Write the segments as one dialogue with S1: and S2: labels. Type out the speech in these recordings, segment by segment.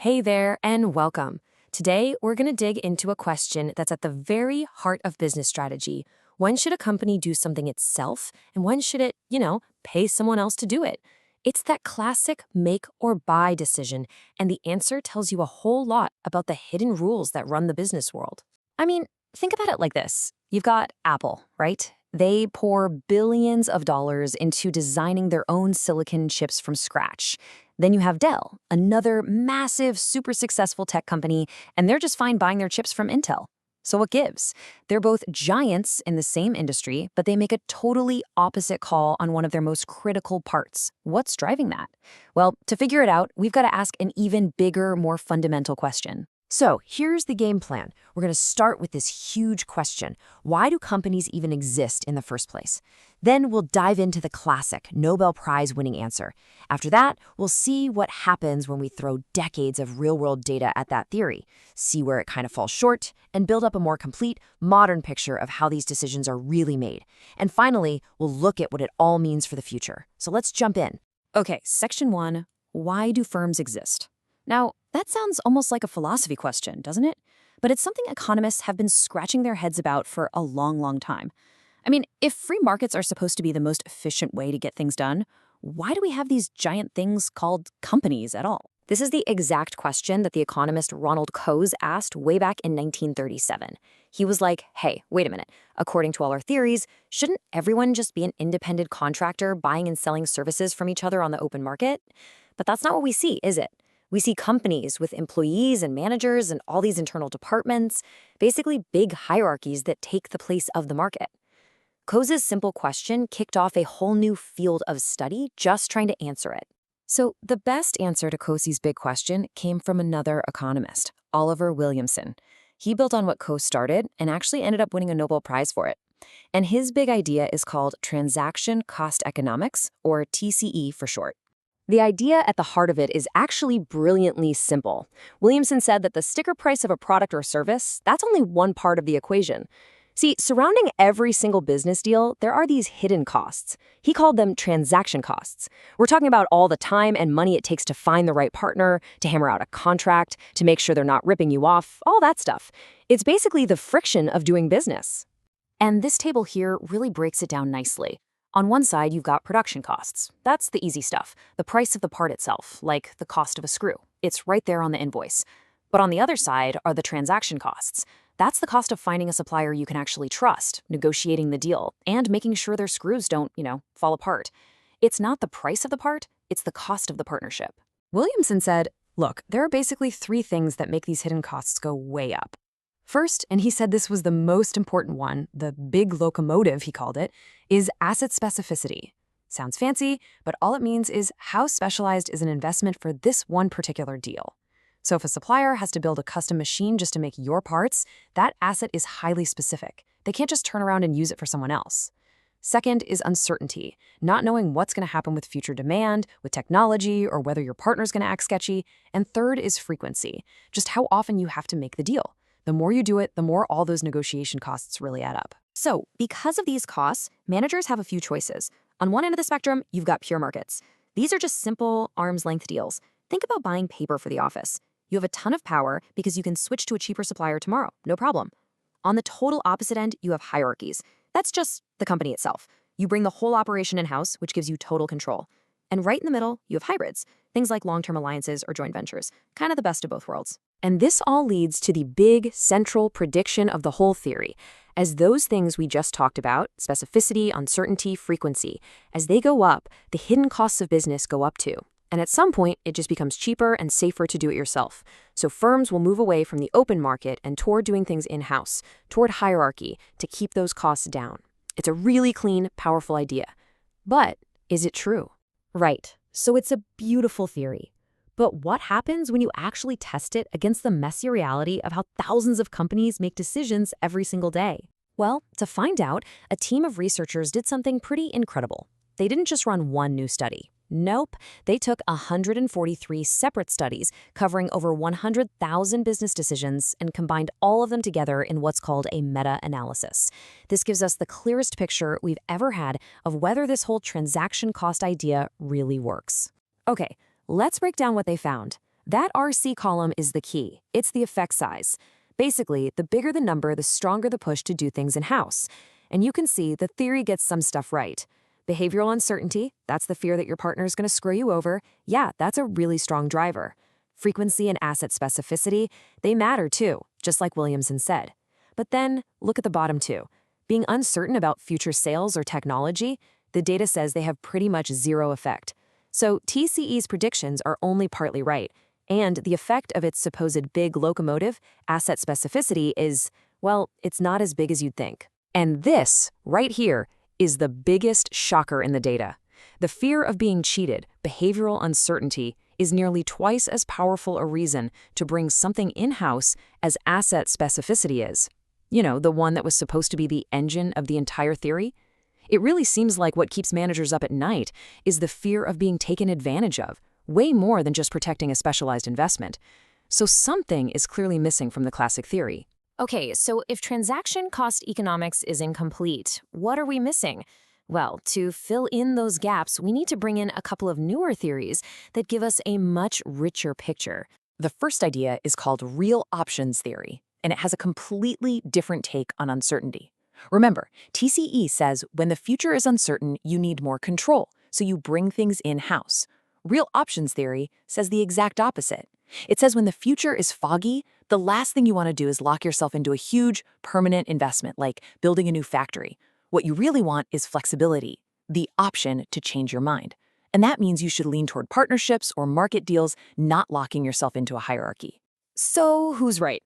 S1: Hey there, and welcome. Today, we're going to dig into a question that's at the very heart of business strategy. When should a company do something itself, and when should it, pay someone else to do it? It's that classic make or buy decision, and the answer tells you a whole lot about the hidden rules that run the business world. I mean, think about it like this. You've got Apple, right? They pour billions of dollars into designing their own silicon chips from scratch. Then you have Dell, another massive, super successful tech company, and they're just fine buying their chips from Intel. So what gives? They're both giants in the same industry, but they make a totally opposite call on one of their most critical parts. What's driving that? Well, to figure it out, we've got to ask an even bigger, more fundamental question. So here's the game plan. We're going to start with this huge question. Why do companies even exist in the first place? Then we'll dive into the classic Nobel Prize winning answer. After that, we'll see what happens when we throw decades of real-world data at that theory, see where it kind of falls short, and build up a more complete, modern picture of how these decisions are really made. And finally, we'll look at what it all means for the future. So let's jump in. Okay, section 1, why do firms exist? Now, that sounds almost like a philosophy question, doesn't it? But it's something economists have been scratching their heads about for a long, long time. I mean, if free markets are supposed to be the most efficient way to get things done, why do we have these giant things called companies at all? This is the exact question that the economist Ronald Coase asked way back in 1937. He was like, hey, wait a minute. According to all our theories, shouldn't everyone just be an independent contractor buying and selling services from each other on the open market? But that's not what we see, is it? We see companies with employees and managers and all these internal departments, basically big hierarchies that take the place of the market. Coase's simple question kicked off a whole new field of study just trying to answer it. So the best answer to Coase's big question came from another economist, Oliver Williamson. He built on what Coase started and actually ended up winning a Nobel Prize for it. And his big idea is called transaction cost economics, or TCE for short. The idea at the heart of it is actually brilliantly simple. Williamson said that the sticker price of a product or service, that's only one part of the equation. See, surrounding every single business deal, there are these hidden costs. He called them transaction costs. We're talking about all the time and money it takes to find the right partner, to hammer out a contract, to make sure they're not ripping you off, all that stuff. It's basically the friction of doing business. And this table here really breaks it down nicely. On one side, you've got production costs. That's the easy stuff, the price of the part itself, like the cost of a screw. It's right there on the invoice. But on the other side are the transaction costs. That's the cost of finding a supplier you can actually trust, negotiating the deal, and making sure their screws don't, fall apart. It's not the price of the part, it's the cost of the partnership. Williamson said, look, there are basically 3 things that make these hidden costs go way up. First, and he said this was the most important one, the big locomotive, he called it, is asset specificity. Sounds fancy, but all it means is how specialized is an investment for this one particular deal. So if a supplier has to build a custom machine just to make your parts, that asset is highly specific. They can't just turn around and use it for someone else. Second is uncertainty, not knowing what's going to happen with future demand, with technology, or whether your partner's going to act sketchy. And third is frequency, just how often you have to make the deal. The more you do it, the more all those negotiation costs really add up. So, because of these costs, managers have a few choices. On one end of the spectrum, you've got pure markets. These are just simple, arm's-length deals. Think about buying paper for the office. You have a ton of power because you can switch to a cheaper supplier tomorrow, no problem. On the total opposite end, you have hierarchies. That's just the company itself. You bring the whole operation in-house, which gives you total control. And right in the middle, you have hybrids, things like long-term alliances or joint ventures, kind of the best of both worlds. And this all leads to the big, central prediction of the whole theory. As those things we just talked about, specificity, uncertainty, frequency, as they go up, the hidden costs of business go up too. And at some point, it just becomes cheaper and safer to do it yourself. So firms will move away from the open market and toward doing things in-house, toward hierarchy, to keep those costs down. It's a really clean, powerful idea. But is it true? Right. So it's a beautiful theory. But what happens when you actually test it against the messy reality of how thousands of companies make decisions every single day? Well, to find out, a team of researchers did something pretty incredible. They didn't just run one new study. Nope, they took 143 separate studies covering over 100,000 business decisions and combined all of them together in what's called a meta-analysis. This gives us the clearest picture we've ever had of whether this whole transaction cost idea really works. Okay, let's break down what they found. That RC column is the key. It's the effect size. Basically, the bigger the number, the stronger the push to do things in-house. And you can see the theory gets some stuff right. Behavioral uncertainty, that's the fear that your partner is going to screw you over. Yeah, that's a really strong driver. Frequency and asset specificity, they matter too, just like Williamson said. But then, look at the bottom two. Being uncertain about future sales or technology, the data says they have pretty much zero effect. So TCE's predictions are only partly right, and the effect of its supposed big locomotive, asset specificity, is, well, it's not as big as you'd think. And this, right here, is the biggest shocker in the data. The fear of being cheated, behavioral uncertainty, is nearly twice as powerful a reason to bring something in-house as asset specificity is. You know, the one that was supposed to be the engine of the entire theory? It really seems like what keeps managers up at night is the fear of being taken advantage of, way more than just protecting a specialized investment. So something is clearly missing from the classic theory.
S2: Okay, so if transaction cost economics is incomplete, what are we missing? Well, to fill in those gaps, we need to bring in a couple of newer theories that give us a much richer picture.
S1: The first idea is called real options theory, and it has a completely different take on uncertainty. Remember, TCE says when the future is uncertain, you need more control, so you bring things in-house. Real options theory says the exact opposite. It says when the future is foggy, the last thing you want to do is lock yourself into a huge, permanent investment like building a new factory. What you really want is flexibility, the option to change your mind. And that means you should lean toward partnerships or market deals, not locking yourself into a hierarchy. So who's right?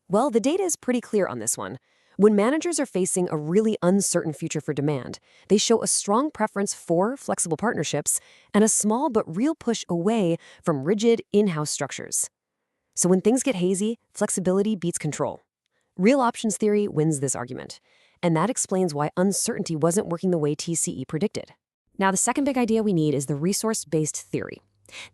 S1: Well, the data is pretty clear on this one. When managers are facing a really uncertain future for demand, they show a strong preference for flexible partnerships and a small but real push away from rigid in-house structures. So when things get hazy, flexibility beats control. Real options theory wins this argument, and that explains why uncertainty wasn't working the way TCE predicted. Now, the second big idea we need is the resource-based theory.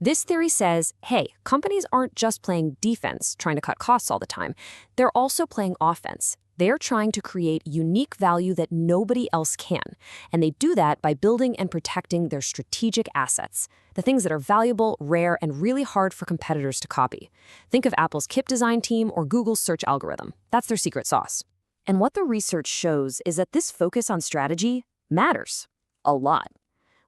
S1: This theory says, hey, companies aren't just playing defense, trying to cut costs all the time. They're also playing offense. They're trying to create unique value that nobody else can. And they do that by building and protecting their strategic assets, the things that are valuable, rare, and really hard for competitors to copy. Think of Apple's chip design team or Google's search algorithm. That's their secret sauce. And what the research shows is that this focus on strategy matters a lot.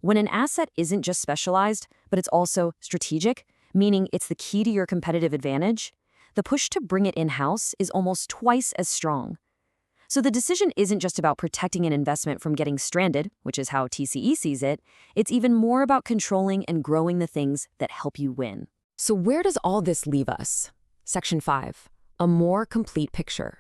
S1: When an asset isn't just specialized, but it's also strategic, meaning it's the key to your competitive advantage, the push to bring it in-house is almost twice as strong. So the decision isn't just about protecting an investment from getting stranded, which is how TCE sees it. It's even more about controlling and growing the things that help you win. So where does all this leave us? Section 5, a more complete picture.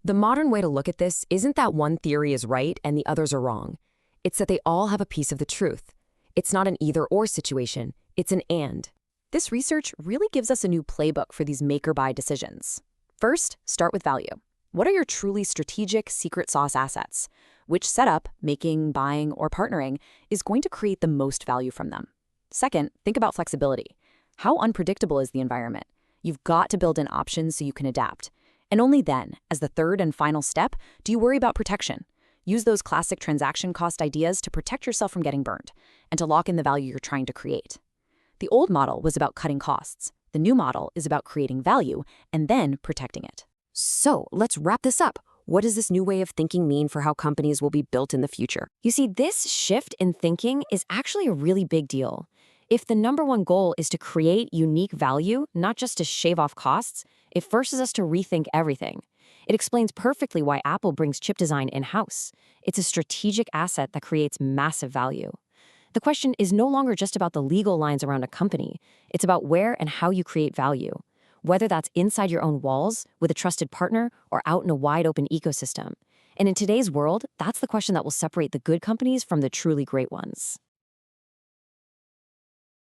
S1: The modern way to look at this isn't that one theory is right and the others are wrong. It's that they all have a piece of the truth. It's not an either-or situation, it's an and. This research really gives us a new playbook for these make-or-buy decisions. First, start with value. What are your truly strategic secret sauce assets? Which setup, making, buying, or partnering, is going to create the most value from them? Second, think about flexibility. How unpredictable is the environment? You've got to build in options so you can adapt. And only then, as the third and final step, do you worry about protection. Use those classic transaction cost ideas to protect yourself from getting burned and to lock in the value you're trying to create. The old model was about cutting costs. The new model is about creating value and then protecting it. So let's wrap this up. What does this new way of thinking mean for how companies will be built in the future? You see, this shift in thinking is actually a really big deal. If the number one goal is to create unique value, not just to shave off costs, it forces us to rethink everything. It explains perfectly why Apple brings chip design in-house. It's a strategic asset that creates massive value. The question is no longer just about the legal lines around a company. It's about where and how you create value, whether that's inside your own walls, with a trusted partner, or out in a wide-open ecosystem. And in today's world, that's the question that will separate the good companies from the truly great ones.